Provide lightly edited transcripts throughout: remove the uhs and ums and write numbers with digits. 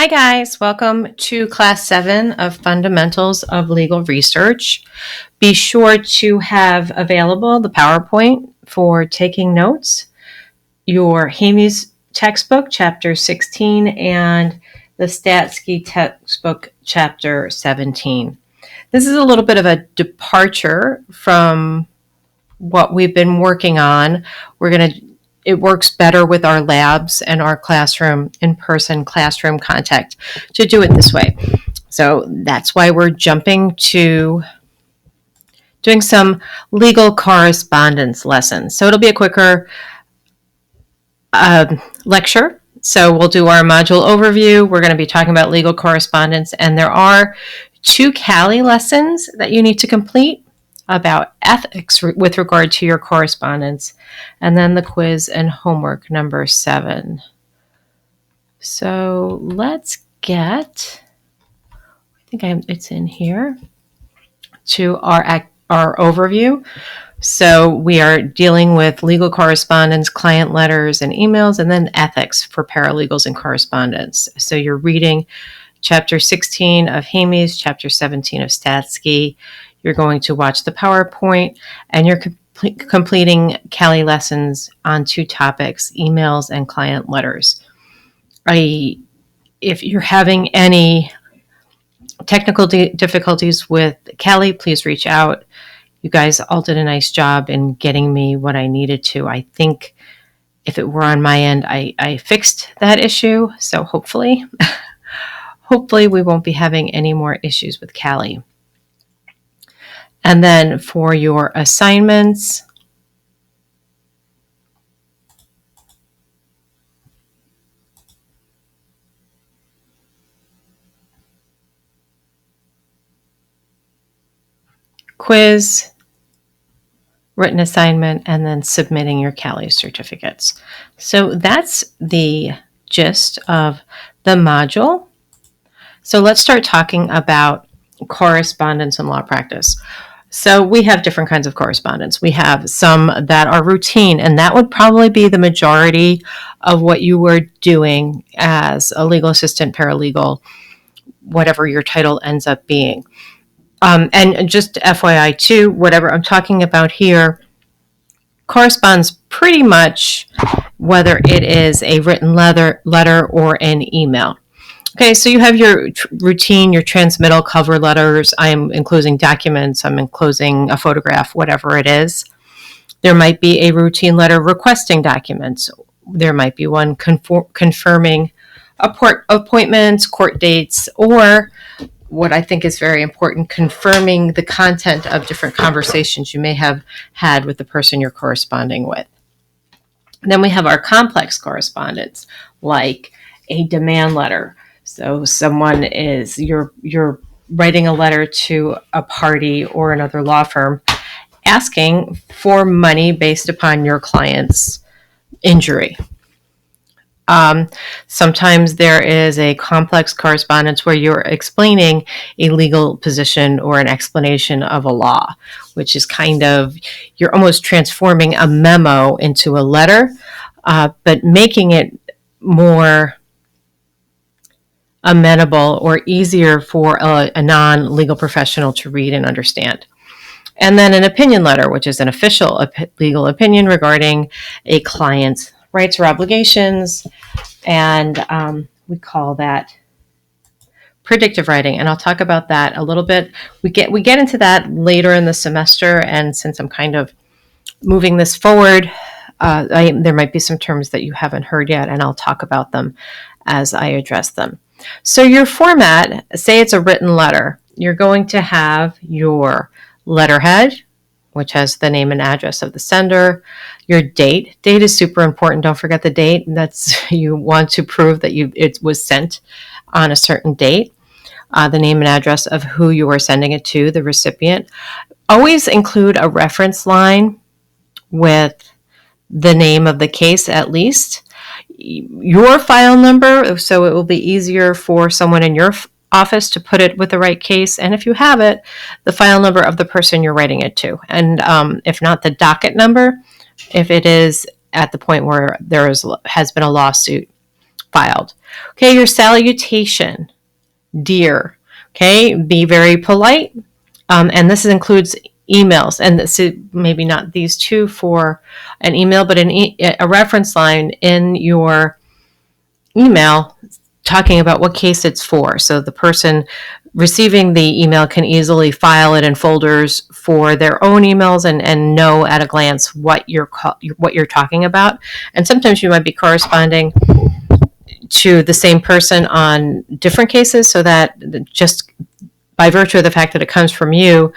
Hi guys, welcome to Class 7 of Fundamentals of Legal Research. Be sure to have available the PowerPoint for taking notes, your Hamey's textbook, Chapter 16, and the Statsky textbook, Chapter 17. This is a little bit of a departure from what we've been working on. It works better with our labs and our classroom, in-person classroom contact to do it this way. So that's why we're jumping to doing some legal correspondence lessons. So it'll be a quicker lecture. So we'll do our module overview. We're going to be talking about legal correspondence, and there are 2 Cali lessons that you need to complete about ethics with regard to your correspondence, and then the quiz and homework number 7. So let's get, it's in here, to our overview. So we are dealing with legal correspondence, client letters and emails, and then ethics for paralegals and correspondence. So you're reading Chapter 16 of Hamey's, Chapter 17 of Statsky. You're going to watch the PowerPoint, and you're completing Cali lessons on 2 topics, emails and client letters. If you're having any technical difficulties with Cali, please reach out. You guys all did a nice job in getting me what I needed to. I think if it were on my end, I fixed that issue. So hopefully we won't be having any more issues with Cali. And then for your assignments, quiz, written assignment, and then submitting your Cali certificates. So that's the gist of the module. So let's start talking about correspondence and law practice. So we have different kinds of correspondence. We have some that are routine, and that would probably be the majority of what you were doing as a legal assistant, paralegal, whatever your title ends up being. And just FYI too, whatever I'm talking about here corresponds pretty much whether it is a written letter or an email. Okay, so you have your routine, your transmittal cover letters. I'm enclosing documents. I'm enclosing a photograph, whatever it is. There might be a routine letter requesting documents. There might be one confirming appointments, court dates, or what I think is very important, confirming the content of different conversations you may have had with the person you're corresponding with. And then we have our complex correspondence, like a demand letter. So you're writing a letter to a party or another law firm asking for money based upon your client's injury. Sometimes there is a complex correspondence where you're explaining a legal position or an explanation of a law, which is you're almost transforming a memo into a letter, but making it more amenable or easier for a non-legal professional to read and understand. And then an opinion letter, which is an official legal opinion regarding a client's rights or obligations, and we call that predictive writing, and I'll talk about that a little bit. We get into that later in the semester, and since I'm kind of moving this forward, there might be some terms that you haven't heard yet, and I'll talk about them as I address them. So your format, say it's a written letter, you're going to have your letterhead, which has the name and address of the sender, your date. Date is super important. Don't forget the date. You want to prove that it was sent on a certain date. The name and address of who you are sending it to, the recipient. Always include a reference line with the name of the case at least. Your file number, so it will be easier for someone in your office to put it with the right case, and if you have it, the file number of the person you're writing it to, and if not, the docket number if it is at the point where has been a lawsuit filed. Okay, your salutation, dear. Okay, be very polite. And this includes emails, and this is maybe not these two for an email, but a reference line in your email talking about what case it's for. So the person receiving the email can easily file it in folders for their own emails and know at a glance what you're talking about. And sometimes you might be corresponding to the same person on different cases, so that just by virtue of the fact that it comes from you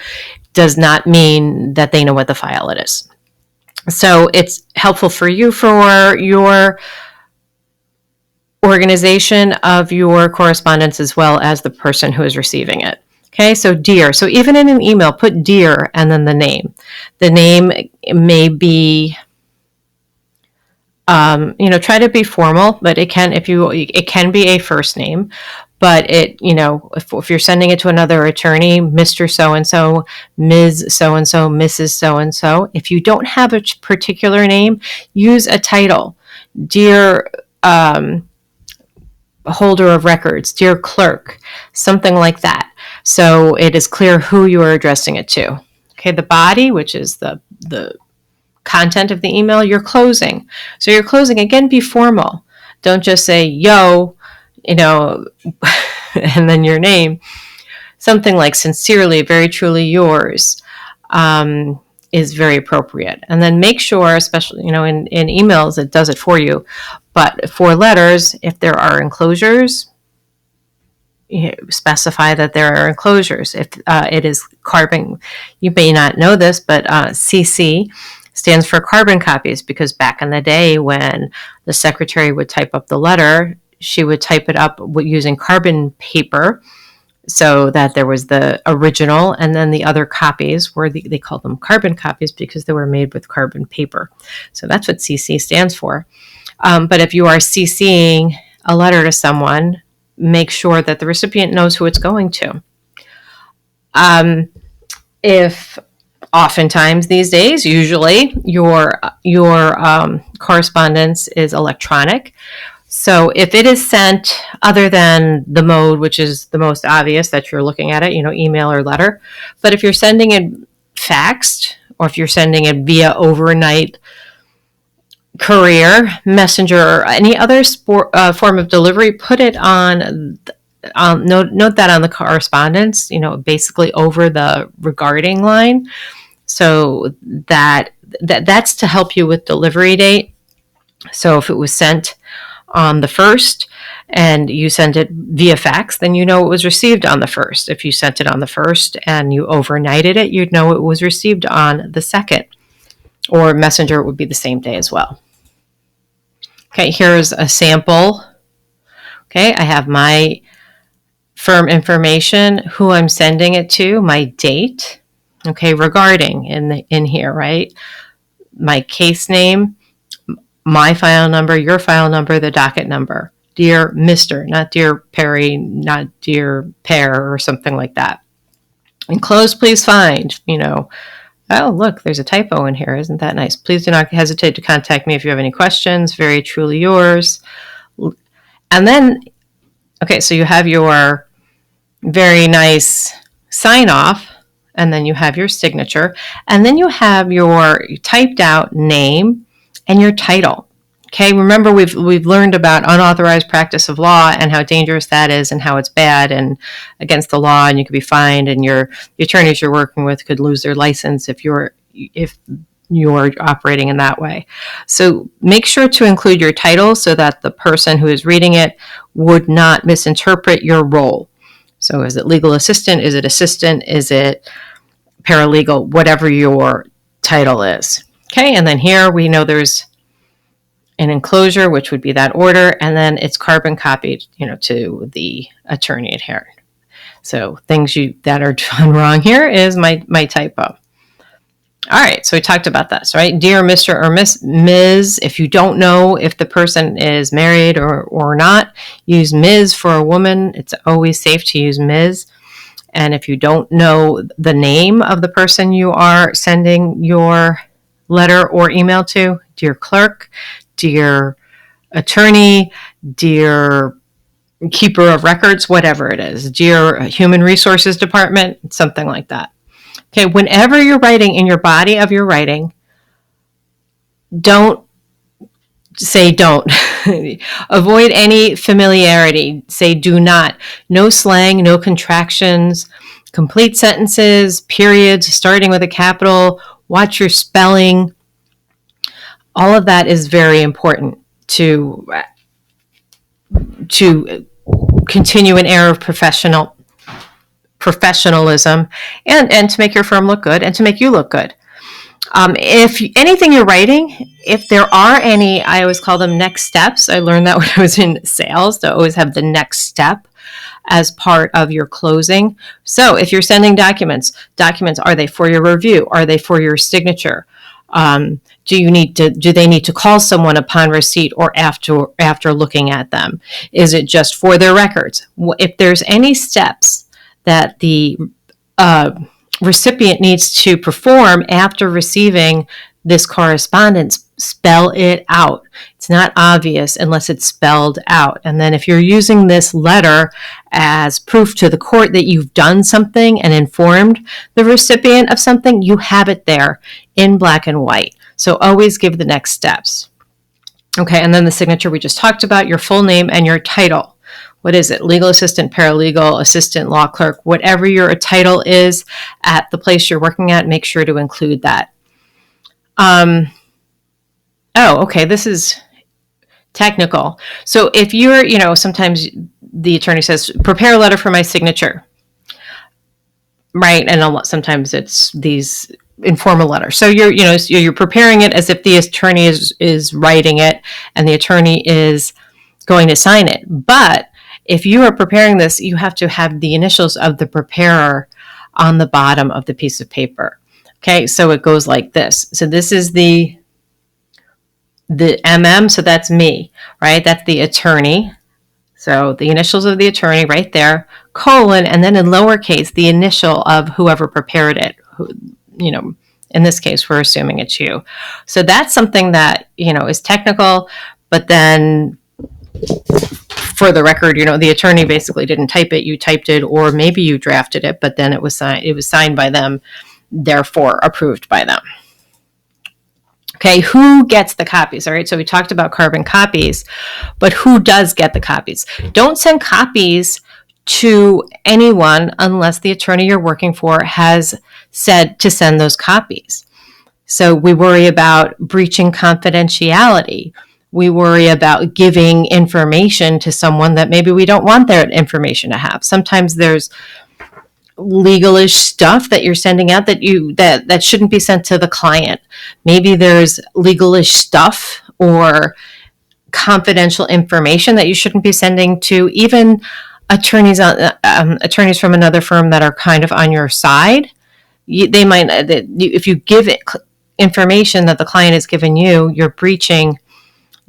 does not mean that they know what the file it is. So it's helpful for you for your organization of your correspondence as well as the person who is receiving it. Okay, so dear. So even in an email, put dear and then the name. The name may be, try to be formal, but it can be a first name. But if you're sending it to another attorney, Mr. So-and-so, Ms. So-and-so, Mrs. So-and-so, if you don't have a particular name, use a title. Dear holder of records, dear clerk, something like that. So it is clear who you are addressing it to. Okay, the body, which is the content of the email, your closing. So your closing, again, be formal. Don't just say, yo, and then your name. Something like sincerely, very truly yours is very appropriate. And then make sure, especially, in emails, it does it for you. But for letters, if there are enclosures, specify that there are enclosures. If it is carbon, you may not know this, but CC stands for carbon copies, because back in the day when the secretary would type up the letter, she would type it up using carbon paper, so that there was the original, and then the other copies they called them carbon copies because they were made with carbon paper. So that's what CC stands for. But if you are CCing a letter to someone, make sure that the recipient knows who it's going to. If oftentimes these days, usually your correspondence is electronic. So if it is sent other than the mode, which is the most obvious that you're looking at it, email or letter, but if you're sending it faxed, or if you're sending it via overnight courier, messenger, or any other form of delivery, put it on note that on the correspondence, basically over the regarding line, so that's to help you with delivery date. So if it was sent on the 1st and you sent it via fax, then it was received on the 1st. If you sent it on the 1st and you overnighted it, you'd know it was received on the 2nd. Or messenger would be the same day as well. Okay, here's a sample. Okay, I have my firm information, who I'm sending it to, my date. Okay, regarding in here, right? My case name, my file number, your file number, the docket number. Dear Mr., not dear Perry, not dear Pear, or something like that. Enclosed, please find, oh, look, there's a typo in here. Isn't that nice? Please do not hesitate to contact me if you have any questions. Very truly yours. And then, okay, so you have your very nice sign off, and then you have your signature, and then you have your typed out name and your title. Okay, remember we've learned about unauthorized practice of law and how dangerous that is and how it's bad and against the law, and you could be fined, and the attorneys you're working with could lose their license if you're operating in that way. So make sure to include your title so that the person who is reading it would not misinterpret your role. So is it legal assistant? Is it assistant? Is it paralegal? Whatever your title is. Okay, and then here we know there's an enclosure, which would be that order, and then it's carbon copied, to the attorney at here. So things that are done wrong here is my typo. All right, so we talked about this, right? Dear Mr. or Ms. If you don't know if the person is married or not, use Ms. for a woman. It's always safe to use Ms. And if you don't know the name of the person you are sending your letter or email to, dear clerk, dear attorney, dear keeper of records, whatever it is, dear human resources department, something like that. Okay, whenever you're writing in your body of your writing, don't say don't. Avoid any familiarity. Say do not. No slang, no contractions, complete sentences, periods, starting with a capital. Watch your spelling. All of that is very important to continue an air of professionalism and to make your firm look good and to make you look good. If anything you're writing, if there are any, I always call them next steps. I learned that when I was in sales, to always have the next step as part of your closing. So if you're sending documents, are they for your review? Are they for your signature? Do they need to call someone upon receipt or after looking at them? Is it just for their records? If there's any steps that the recipient needs to perform after receiving this correspondence, spell it out. It's not obvious unless it's spelled out. And then if you're using this letter as proof to the court that you've done something and informed the recipient of something, you have it there in black and white. So always give the next steps. Okay, and then the signature we just talked about, your full name and your title. What is it? Legal assistant, paralegal, assistant, law clerk, whatever your title is at the place you're working at, make sure to include that. Okay, this is technical. So if you're, sometimes the attorney says, prepare a letter for my signature, right? And sometimes it's these informal letters. So you're preparing it as if the attorney is writing it and the attorney is going to sign it. But if you are preparing this, you have to have the initials of the preparer on the bottom of the piece of paper. Okay, so it goes like this. So this is the MM, so that's me, right? That's the attorney. So the initials of the attorney right there, colon, and then in lowercase, the initial of whoever prepared it. In this case, we're assuming it's you. So that's something that, is technical, but then for the record, the attorney basically didn't type it, you typed it, or maybe you drafted it, but then it was signed by them, therefore approved by them. Okay, who gets the copies? All right, so we talked about carbon copies, but who does get the copies? Don't send copies to anyone unless the attorney you're working for has said to send those copies. So we worry about breaching confidentiality. We worry about giving information to someone that maybe we don't want their information to have. Sometimes there's legalish stuff that you're sending out that shouldn't be sent to the client. Maybe there's legalish stuff or confidential information that you shouldn't be sending to even attorneys from another firm that are kind of on your side. They might, if you give it information that the client has given you, you're breaching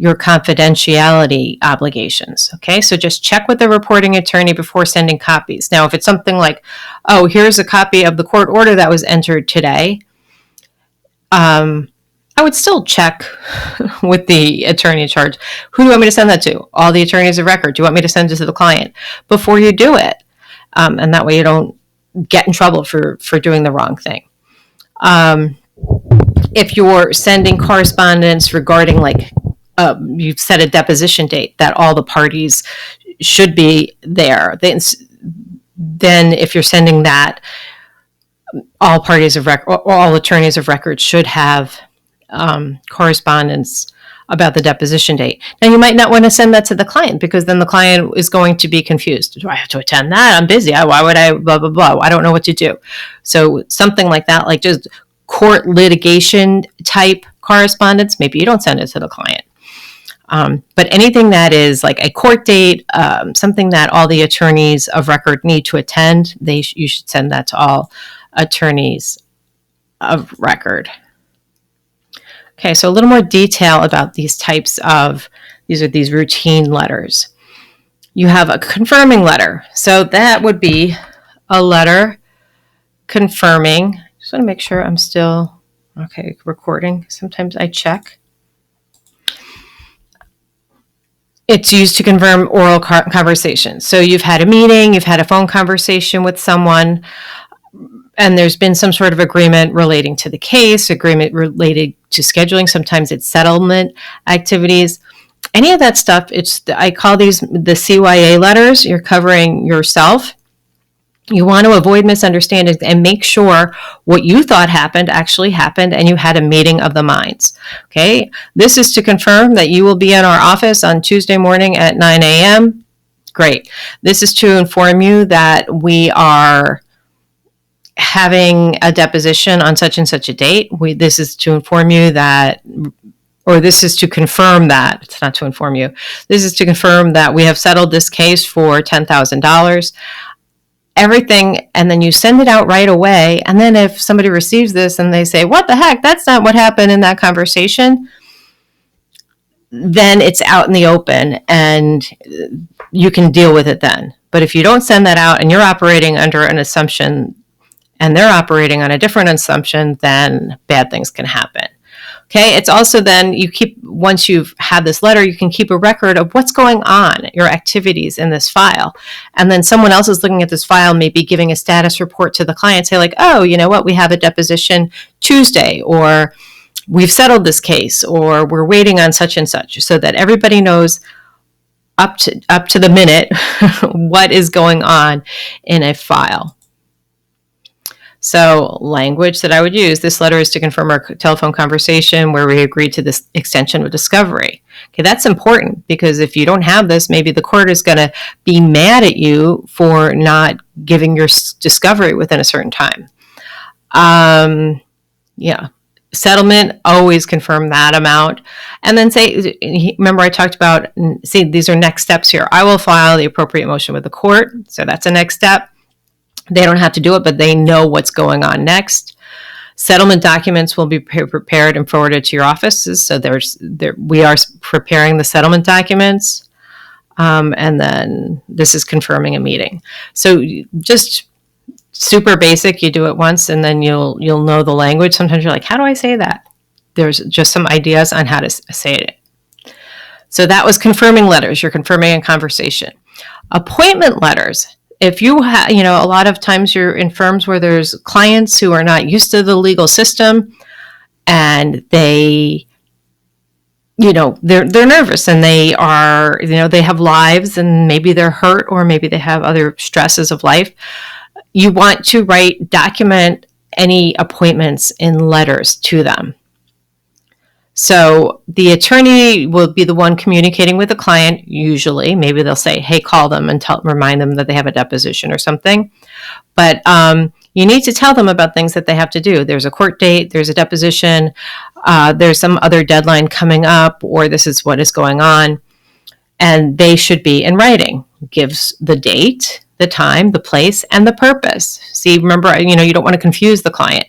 your confidentiality obligations. Okay, so just check with the reporting attorney before sending copies. Now, if it's something like, oh, here's a copy of the court order that was entered today, I would still check with the attorney in charge. Who do you want me to send that to? All the attorneys of record. Do you want me to send it to the client before you do it? And that way you don't get in trouble for doing the wrong thing. If you're sending correspondence regarding you've set a deposition date that all the parties should be there, then if you're sending that, all parties of record, or all attorneys of record should have correspondence about the deposition date. Now, you might not want to send that to the client because then the client is going to be confused. Do I have to attend that? I'm busy. Why would I? Blah, blah, blah. I don't know what to do. So something like that, like just court litigation type correspondence, maybe you don't send it to the client. But anything that is like a court date, something that all the attorneys of record need to attend, you should send that to all attorneys of record. Okay, so a little more detail about these routine letters. You have a confirming letter. So that would be a letter confirming. Just want to make sure I'm still, recording. Sometimes I check. It's used to confirm oral conversations. So you've had a meeting, you've had a phone conversation with someone, and there's been some sort of agreement relating to the case, agreement related to scheduling. Sometimes it's settlement activities. Any of that stuff, I call these the CYA letters. You're covering yourself. You want to avoid misunderstandings and make sure what you thought happened actually happened, and you had a meeting of the minds. Okay, this is to confirm that you will be in our office on Tuesday morning at 9 a.m. Great. This is to inform you that we are having a deposition on such and such a date. This is to inform you that, or this is to confirm that, it's not to inform you, this is to confirm that we have settled this case for $10,000. Everything, and then you send it out right away. And then if somebody receives this and they say, what the heck, that's not what happened in that conversation, then it's out in the open and you can deal with it then. But if you don't send that out and you're operating under an assumption and they're operating on a different assumption, then bad things can happen. Okay, it's also then once you've had this letter, you can keep a record of what's going on, your activities in this file. And then someone else is looking at this file, maybe giving a status report to the client, say like, oh, you know what, we have a deposition Tuesday, or we've settled this case, or we're waiting on such and such, so that everybody knows up to the minute what is going on in a file. So language that I would use, this letter is to confirm our telephone conversation where we agreed to this extension of discovery. Okay, that's important, because if you don't have this, maybe the court is going to be mad at you for not giving your discovery within a certain time. Settlement, always confirm that amount. And then say, remember I talked about, see, these are next steps here. I will file the appropriate motion with the court. So that's a next step. They don't have to do it, but they know what's going on next. Settlement documents will be prepared and forwarded to your offices. So we are preparing the settlement documents. And then this is confirming a meeting. So just super basic, you do it once and then you'll know the language. Sometimes you're like, how do I say that? There's just some ideas on how to say it. So that was confirming letters. You're confirming a conversation. Appointment letters. If you have, a lot of times you're in firms where there's clients who are not used to the legal system, and they, they're nervous, and they are, they have lives, and maybe they're hurt, or maybe they have other stresses of life. You want to document any appointments in letters to them. So the attorney will be the one communicating with the client, usually. Maybe they'll say, hey, call them and remind them that they have a deposition or something. But you need to tell them about things that they have to do. There's a court date, there's a deposition, there's some other deadline coming up, or this is what is going on. And they should be in writing. Gives the date, the time, the place, and the purpose. See, remember, you don't want to confuse the client.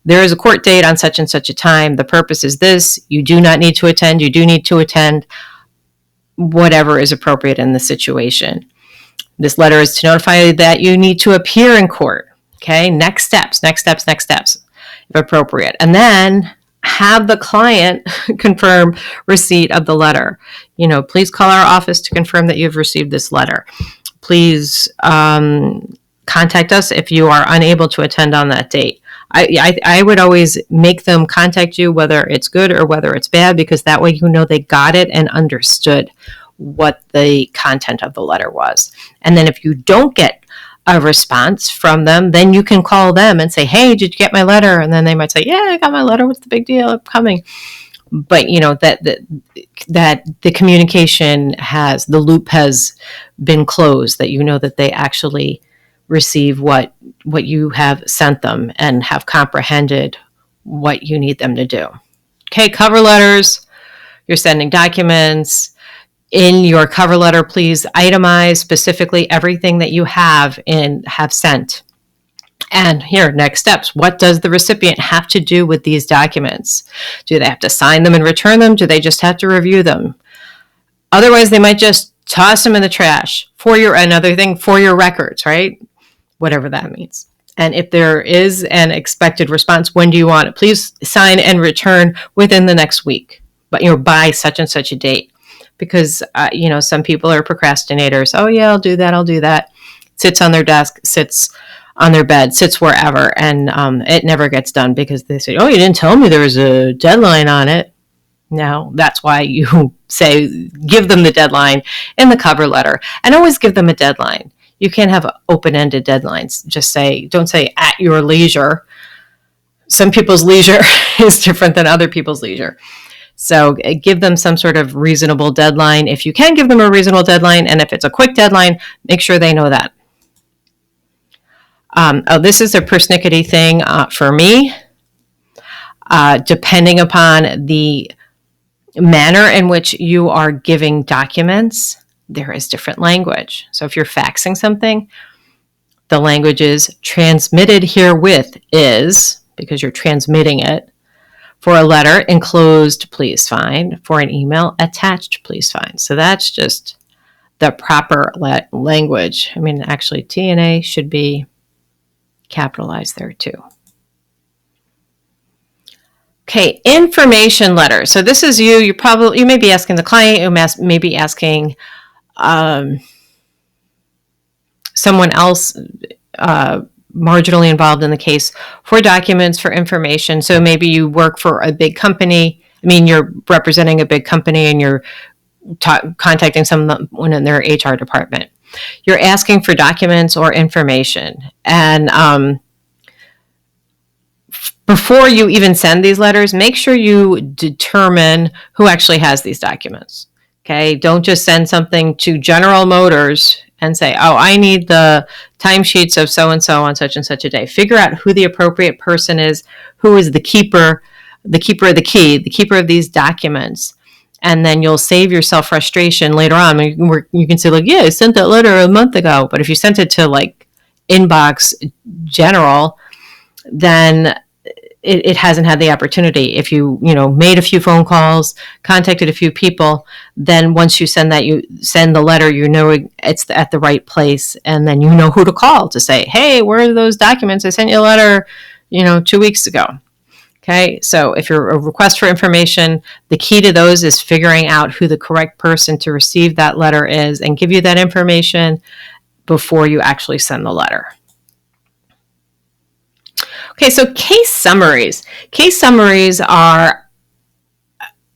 There is a court date on such and such a time. The purpose is this. You do not need to attend. You do need to attend. Whatever is appropriate in the situation. This letter is to notify that you need to appear in court. Okay, next steps, if appropriate. And then have the client confirm receipt of the letter. Please call our office to confirm that you've received this letter. Please contact us if you are unable to attend on that date. I would always make them contact you, whether it's good or whether it's bad, because that way they got it and understood what the content of the letter was. And then if you don't get a response from them, then you can call them and say, hey, did you get my letter? And then they might say, yeah, I got my letter. What's the big deal? I'm coming. But that the communication the loop has been closed, that that they actually receive what you have sent them and have comprehended what you need them to do. Okay, cover letters. You're sending documents. In your cover letter, please itemize specifically everything that you have sent. And here, next steps. What does the recipient have to do with these documents? Do they have to sign them and return them? Do they just have to review them? Otherwise, they might just toss them in the trash for your records, right? Whatever that means. And if there is an expected response, when do you want it? Please sign and return within the next week, but by such and such a date. because, some people are procrastinators. Oh yeah, I'll do that. Sits on their desk, sits on their bed, sits wherever, and it never gets done because they say, oh, you didn't tell me there was a deadline on it. No, that's why you say, give them the deadline in the cover letter, and always give them a deadline. You can't have open-ended deadlines. Don't say at your leisure. Some people's leisure is different than other people's leisure. So give them some sort of reasonable deadline. If you can give them a reasonable deadline, and if it's a quick deadline, make sure they know that. This is a persnickety thing for me. Depending upon the manner in which you are giving documents, there is different language. So if you're faxing something, the language is transmitted herewith is, because you're transmitting it. For a letter, enclosed, please find. For an email, attached, please find. So that's just the proper language. I mean, actually, T and A should be capitalized there too. Okay, information letter. So this is you. You may be asking the client. You may be asking someone else marginally involved in the case for documents, for information. So maybe you work for a big company. I mean, you're representing a big company and you're contacting someone in their HR department. You're asking for documents or information. And before you even send these letters, make sure you determine who actually has these documents. Okay, don't just send something to General Motors and say, oh, I need the timesheets of so-and-so on such and such a day. Figure out who the appropriate person is, who is the keeper of the key, the keeper of these documents. And then you'll save yourself frustration later on. You can say, like, yeah, I sent that letter a month ago. But if you sent it to, like, Inbox General, then it hasn't had the opportunity. If you made a few phone calls, contacted a few people, then once you send the letter, it's at the right place, and then you know who to call to say, hey, where are those documents? I sent you a letter, 2 weeks ago. Okay, so if you're a request for information, the key to those is figuring out who the correct person to receive that letter is and give you that information before you actually send the letter. Okay, so case summaries. Case summaries are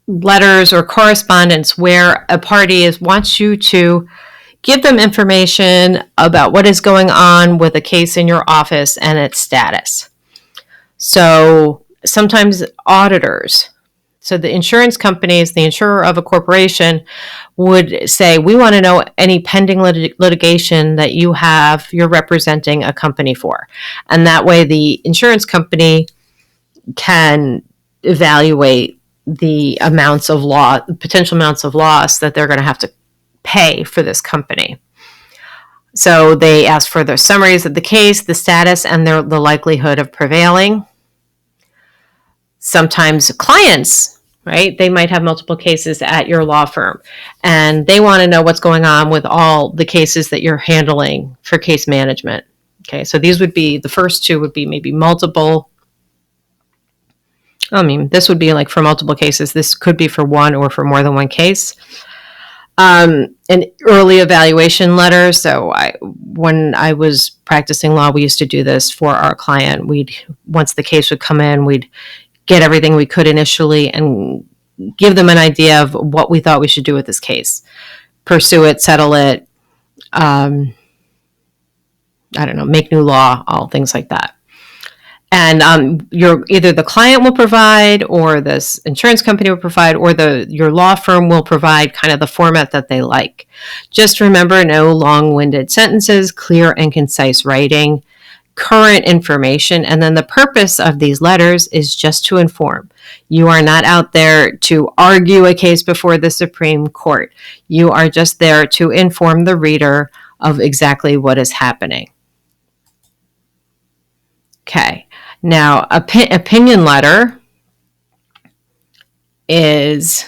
letters or correspondence where a party wants you to give them information about what is going on with a case in your office and its status. So sometimes auditors, so the insurance companies, the insurer of a corporation would say, we want to know any pending litigation that you're representing a company for. And that way the insurance company can evaluate the potential amounts of loss that they're going to have to pay for this company. So they ask for the summaries of the case, the status, and the likelihood of prevailing. Sometimes clients, right? They might have multiple cases at your law firm, and they want to know what's going on with all the cases that you're handling for case management. Okay, so the first two would be maybe multiple. I mean, this would be like for multiple cases. This could be for one or for more than one case. An early evaluation letter. So when I was practicing law, we used to do this for our client. Once the case would come in, we'd get everything we could initially and give them an idea of what we thought we should do with this case. Pursue it, settle it, make new law, all things like that. And either the client will provide, or this insurance company will provide, or your law firm will provide kind of the format that they like. Just remember, no long-winded sentences, clear and concise writing, current information, and then the purpose of these letters is just to inform. You are not out there to argue a case before the Supreme Court. You are just there to inform the reader of exactly what is happening. Okay, now opinion letter is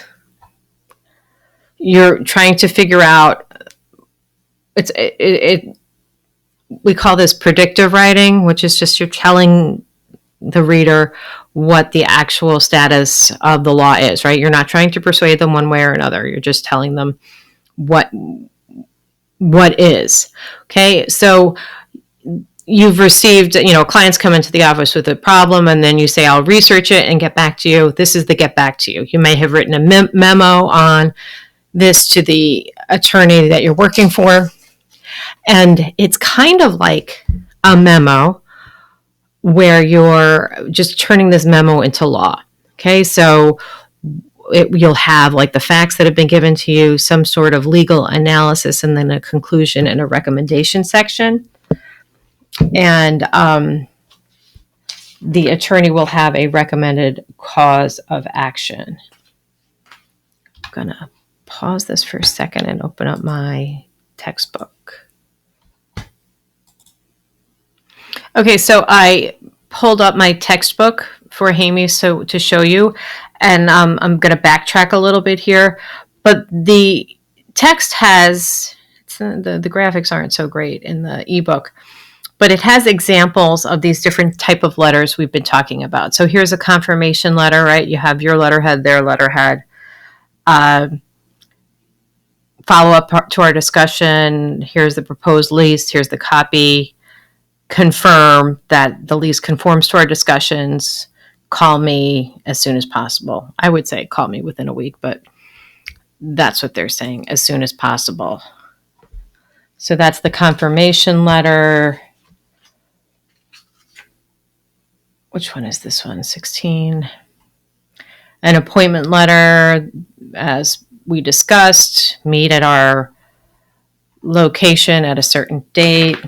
you're trying to figure out, we call this predictive writing, which is just you're telling the reader what the actual status of the law is, right? You're not trying to persuade them one way or another. You're just telling them what is. Okay, so you've received, clients come into the office with a problem, and then you say, I'll research it and get back to you. This is the get back to you. You may have written a memo on this to the attorney that you're working for, and it's kind of like a memo where you're just turning this memo into law. Okay, so you'll have like the facts that have been given to you, some sort of legal analysis, and then a conclusion and a recommendation section. And the attorney will have a recommended cause of action. I'm going to pause this for a second and open up my textbook. Okay, so I pulled up my textbook for Hamey to show you, and I'm going to backtrack a little bit here. But the text has, the graphics aren't so great in the ebook, but it has examples of these different type of letters we've been talking about. So here's a confirmation letter, right? You have your letterhead, their letterhead. Follow up to our discussion. Here's the proposed lease. Here's the copy. Confirm that the lease conforms to our discussions. Call me as soon as possible. I would say call me within a week, but that's what they're saying, as soon as possible. So that's the confirmation letter. Which one is this one? 16. An appointment letter, as we discussed, meet at our location at a certain date.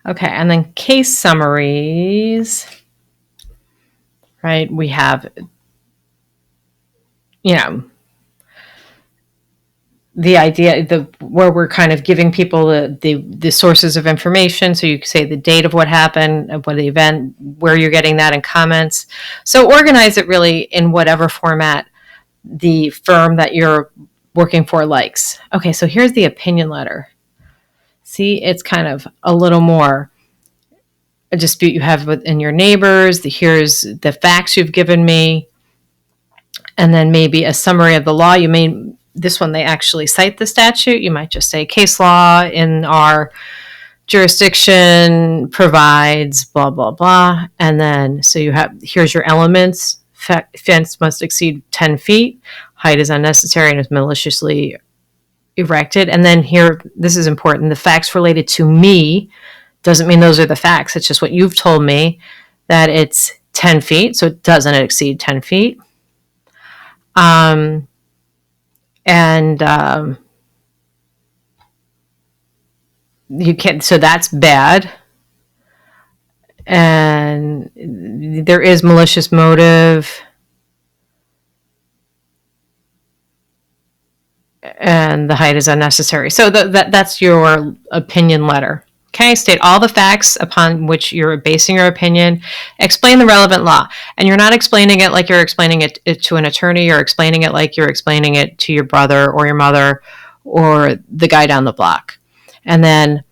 Okay, and then case summaries, right? We have, the idea, where we're kind of giving people the sources of information. So you say the date of what happened, of what the event, where you're getting that in comments. So organize it really in whatever format the firm that you're working for likes. Okay, so here's the opinion letter. See, it's kind of a little more a dispute you have within your neighbors. Here's the facts you've given me. And then maybe a summary of the law. This one, they actually cite the statute. You might just say case law in our jurisdiction provides blah, blah, blah. And then, so here's your elements. Fence must exceed 10 feet. Height is unnecessary and is maliciously erected. And then here, this is important. The facts related to me doesn't mean those are the facts. It's just what you've told me, that it's 10 feet. So it doesn't exceed 10 feet. You can't, so that's bad. And there is malicious motive. And the height is unnecessary. So that's your opinion letter. Okay, state all the facts upon which you're basing your opinion. Explain the relevant law. And you're not explaining it like you're explaining it to an attorney. You're explaining it like you're explaining it to your brother or your mother or the guy down the block. And then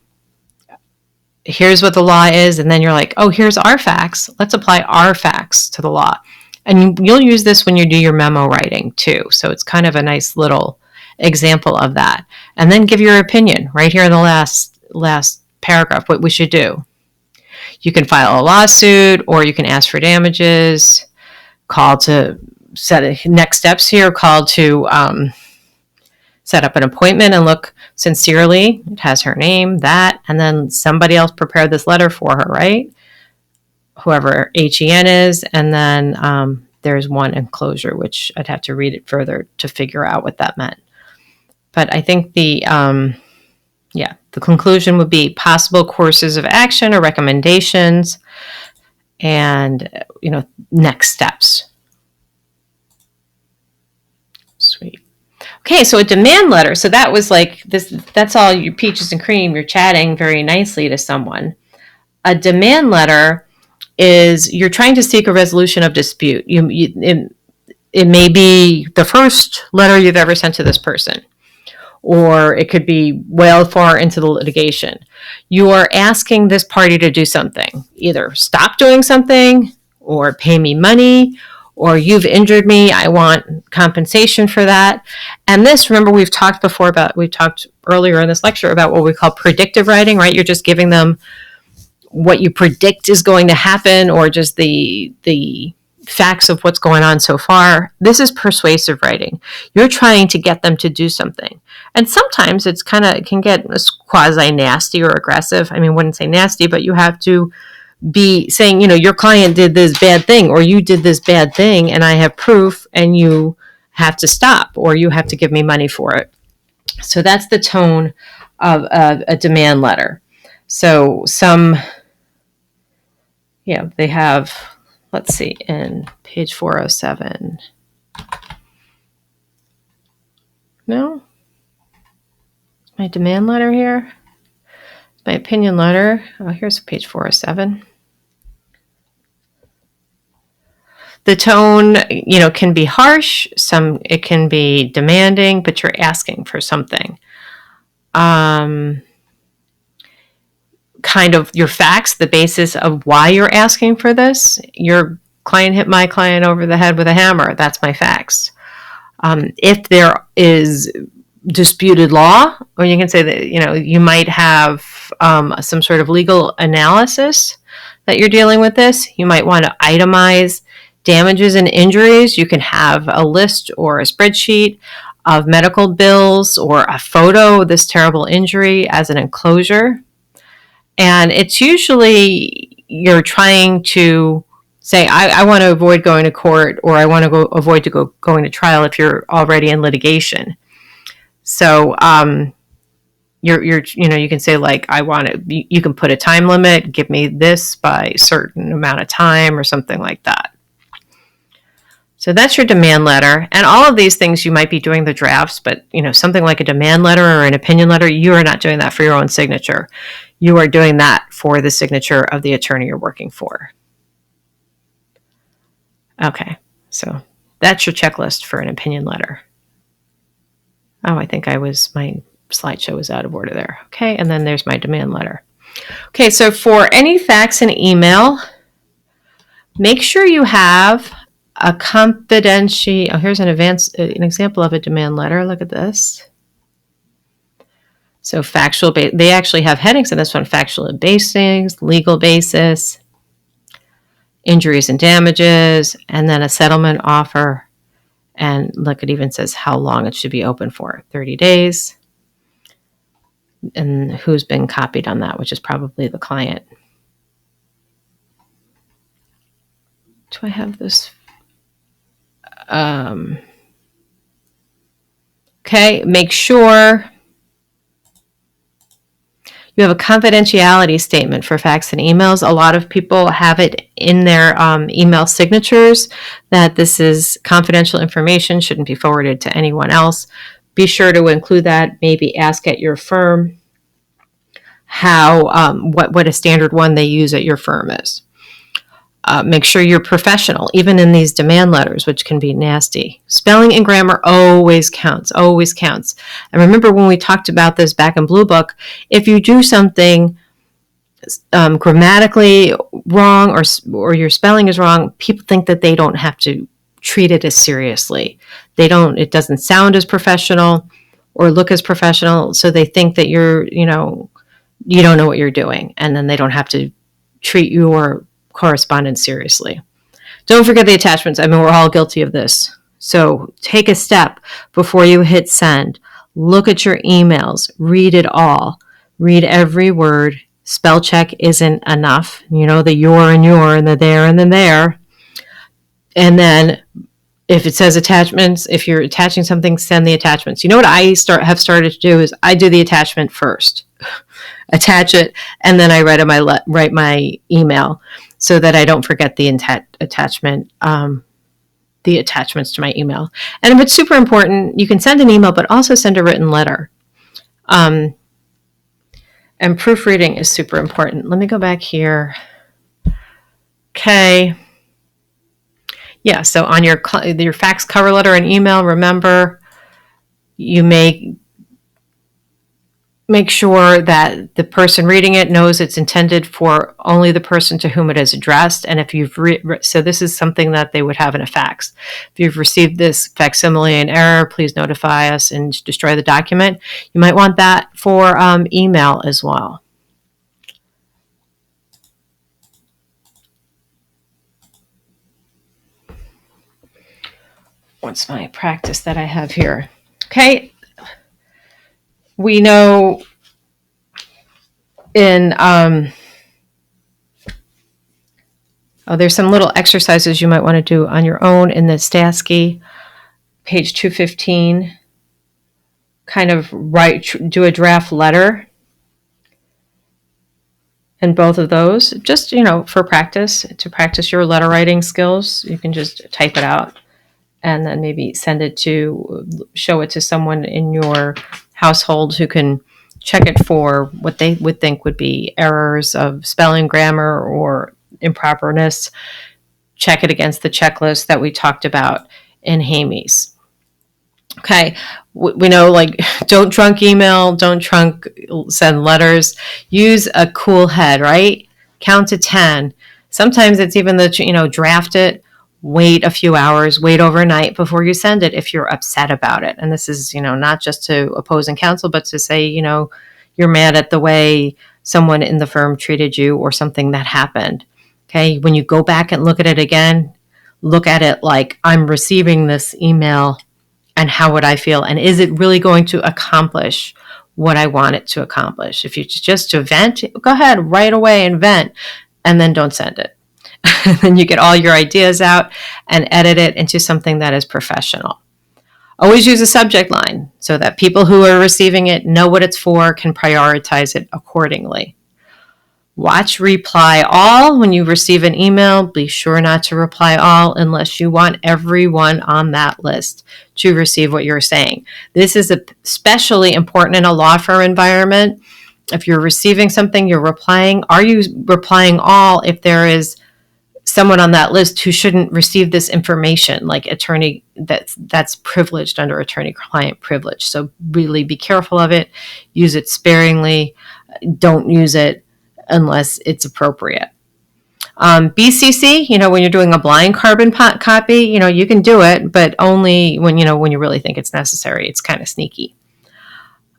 here's what the law is. And then you're like, oh, here's our facts. Let's apply our facts to the law. And you'll use this when you do your memo writing too. So it's kind of a nice little example of that. And then give your opinion right here in the last paragraph, what we should do. You can file a lawsuit, or you can ask for damages, call to set next steps here, call to set up an appointment and look sincerely. It has her name, that, and then somebody else prepared this letter for her, right? Whoever HEN is, and then there's one enclosure, which I'd have to read it further to figure out what that meant. But I think the conclusion would be possible courses of action or recommendations and, next steps. Sweet. Okay, so a demand letter. So that was like this, that's all your peaches and cream. You're chatting very nicely to someone. A demand letter is you're trying to seek a resolution of dispute. It may be the first letter you've ever sent to this person, or it could be well far into the litigation. You are asking this party to do something, either stop doing something or pay me money, or you've injured me, I want compensation for that. And this, remember, we talked earlier in this lecture about what we call predictive writing, right? You're just giving them what you predict is going to happen, or just the facts of what's going on so far. This is persuasive writing. You're trying to get them to do something. And sometimes it can get quasi nasty or aggressive. I mean, I wouldn't say nasty, but you have to be saying, your client did this bad thing, or you did this bad thing, and I have proof, and you have to stop, or you have to give me money for it. So that's the tone of a demand letter. So they have, let's see, in page 407. No? My demand letter here? My opinion letter. Oh, here's page 407. The tone, can be harsh. It can be demanding, but you're asking for something. Kind of your facts, the basis of why you're asking for this. Your client hit my client over the head with a hammer. That's my facts. If there is disputed law, or you can say that, you might have some sort of legal analysis that you're dealing with this. You might want to itemize damages and injuries. You can have a list or a spreadsheet of medical bills or a photo of this terrible injury as an enclosure. And it's usually you're trying to say, I want to avoid going to court, or I want to avoid going to trial if you're already in litigation. So you can say, like, you can put a time limit, give me this by a certain amount of time, or something like that. So that's your demand letter. And all of these things, you might be doing the drafts, but something like a demand letter or an opinion letter, you are not doing that for your own signature. You are doing that for the signature of the attorney you're working for. Okay, so that's your checklist for an opinion letter. Oh, I think my slideshow was out of order there. Okay, and then there's my demand letter. Okay, so for any fax and email, make sure you have a confidentiality. Oh, here's an example of a demand letter. Look at this. So factual, they actually have headings in this one: factual basis, legal basis, injuries and damages, and then a settlement offer. And look, it even says how long it should be open for, 30 days. And who's been copied on that, which is probably the client. Do I have this? Okay, make sure you have a confidentiality statement for fax and emails. A lot of people have it in their email signatures that this is confidential information, shouldn't be forwarded to anyone else. Be sure to include that. Maybe ask at your firm what a standard one they use at your firm is. Make sure you're professional, even in these demand letters, which can be nasty. Spelling and grammar always counts, always counts. And remember when we talked about this back in Blue Book, if you do something grammatically wrong, or your spelling is wrong, people think that they don't have to treat it as seriously. It doesn't sound as professional or look as professional, so they think that you don't know what you're doing, and then they don't have to treat your correspondence seriously. Don't forget the attachments. I mean, we're all guilty of this. So take a step before you hit send. Look at your emails. Read it all. Read every word. Spell check isn't enough. The your and your and the there and the there. And then if it says attachments, if you're attaching something, send the attachments. You know what I have started to do is I do the attachment first. Attach it, and then I write my email so that I don't forget the attachment, the attachments to my email. And if it's super important, you can send an email, but also send a written letter. And proofreading is super important. Let me go back here. Okay. Yeah, so on your fax, cover letter, and email, remember, you may make sure that the person reading it knows it's intended for only the person to whom it is addressed. And if you've so this is something that they would have in a fax. If you've received this facsimile in error, please notify us and destroy the document. You might want that for email as well. What's my practice that I have here? Okay. We know in there's some little exercises you might want to do on your own in the Stasky, page 215. Kind of do a draft letter in both of those, just, for practice, to practice your letter writing skills. You can just type it out and then maybe show it to someone in your household who can check it for what they would think would be errors of spelling, grammar, or improperness. Check it against the checklist that we talked about in Hamey's. Okay, we know, like, don't trunk email, don't trunk send letters. Use a cool head, right? Count to 10. Sometimes it's even draft it, wait a few hours, wait overnight before you send it if you're upset about it. And this is, not just to opposing counsel, but to say, you're mad at the way someone in the firm treated you or something that happened. Okay, when you go back and look at it again, look at it like, I'm receiving this email, and how would I feel? And is it really going to accomplish what I want it to accomplish? If you just to vent, go ahead right away and vent, and then don't send it. Then you get all your ideas out and edit it into something that is professional. Always use a subject line so that people who are receiving it know what it's for, can prioritize it accordingly. Watch reply all. When you receive an email, be sure not to reply all unless you want everyone on that list to receive what you're saying. This is especially important in a law firm environment. If you're receiving something, you're replying. Are you replying all if there is someone on that list who shouldn't receive this information, like attorney that's privileged under attorney-client privilege? So really be careful of it. Use it sparingly. Don't use it unless it's appropriate. BCC, when you're doing a blind carbon copy, you can do it, but only when you really think it's necessary. It's kind of sneaky.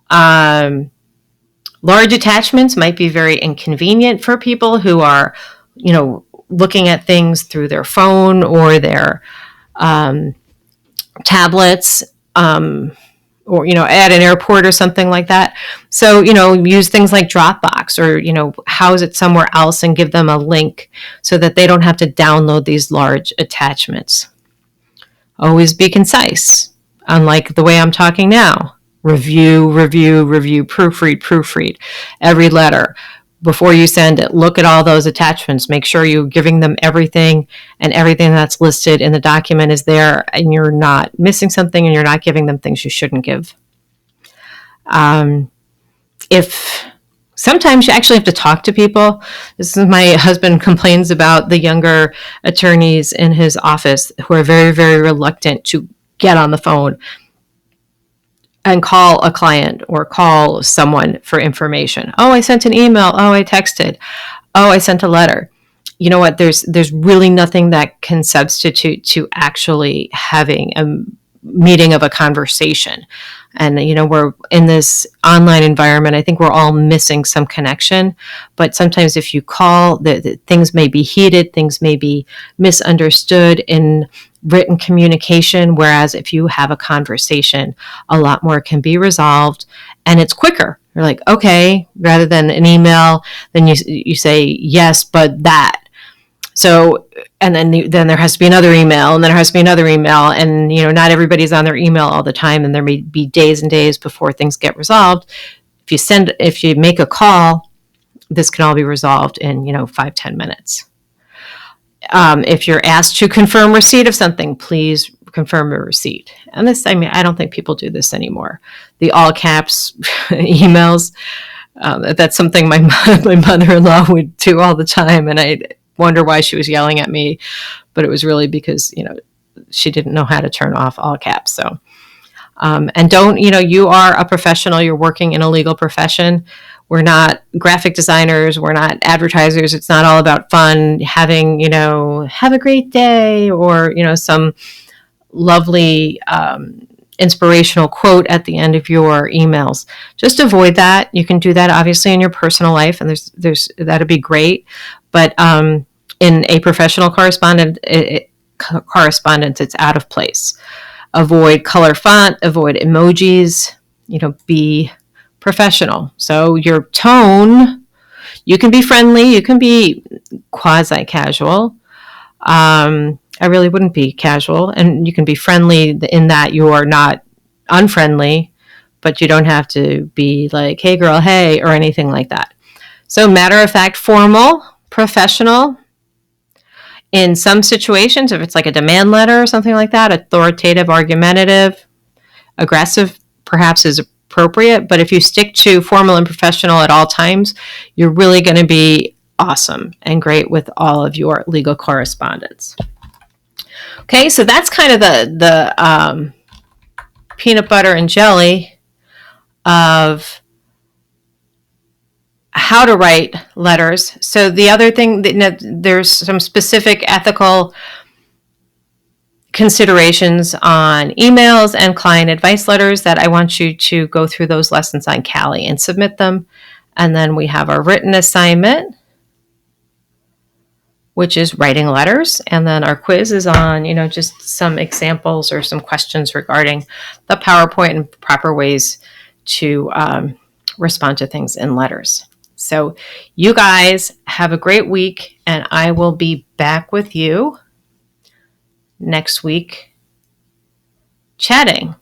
Large attachments might be very inconvenient for people who are, looking at things through their phone or their tablets, or, at an airport or something like that. So, use things like Dropbox or, house it somewhere else and give them a link so that they don't have to download these large attachments. Always be concise, unlike the way I'm talking now. Review, proofread every letter. Before you send it, look at all those attachments. Make sure you're giving them everything, and everything that's listed in the document is there, and you're not missing something, and you're not giving them things you shouldn't give. If sometimes you actually have to talk to people. This is my husband complains about the younger attorneys in his office who are very, very reluctant to get on the phone and call a client or call someone for information. Oh, I sent an email. Oh, I texted. Oh, I sent a letter. You know what? There's really nothing that can substitute to actually having a meeting of a conversation. And, we're in this online environment. I think we're all missing some connection. But sometimes if you call, the things may be heated, things may be misunderstood in written communication, whereas if you have a conversation, a lot more can be resolved, and it's quicker. You're like, okay, rather than an email, then you say yes, but that. So, and then there has to be another email, and then there has to be another email, and not everybody's on their email all the time, and there may be days and days before things get resolved. If you make a call, this can all be resolved in 5-10 minutes. If you're asked to confirm receipt of something, please confirm a receipt. And this, I don't think people do this anymore. The all caps emails, that's something my mother-in-law would do all the time. And I wonder why she was yelling at me, but it was really because, she didn't know how to turn off all caps. So And don't, you are a professional, you're working in a legal profession. We're not graphic designers, we're not advertisers. It's not all about fun, having, have a great day, or, some lovely inspirational quote at the end of your emails. Just avoid that. You can do that obviously in your personal life, and there's that'd be great. But in a professional correspondence, it's out of place. Avoid color font, avoid emojis, be professional. So your tone, you can be friendly, you can be quasi-casual. I really wouldn't be casual, and you can be friendly in that you are not unfriendly, but you don't have to be like, hey girl, hey, or anything like that. So matter of fact, formal, professional. In some situations, if it's like a demand letter or something like that, authoritative, argumentative, aggressive perhaps is appropriate. But if you stick to formal and professional at all times, you're really going to be awesome and great with all of your legal correspondence. Okay, so that's kind of the peanut butter and jelly of how to write letters. So the other thing, there's some specific ethical considerations on emails and client advice letters that I want you to go through those lessons on Cali and submit them. And then we have our written assignment, which is writing letters. And then our quiz is on, just some examples or some questions regarding the PowerPoint and proper ways to respond to things in letters. So you guys have a great week, and I will be back with you next week chatting.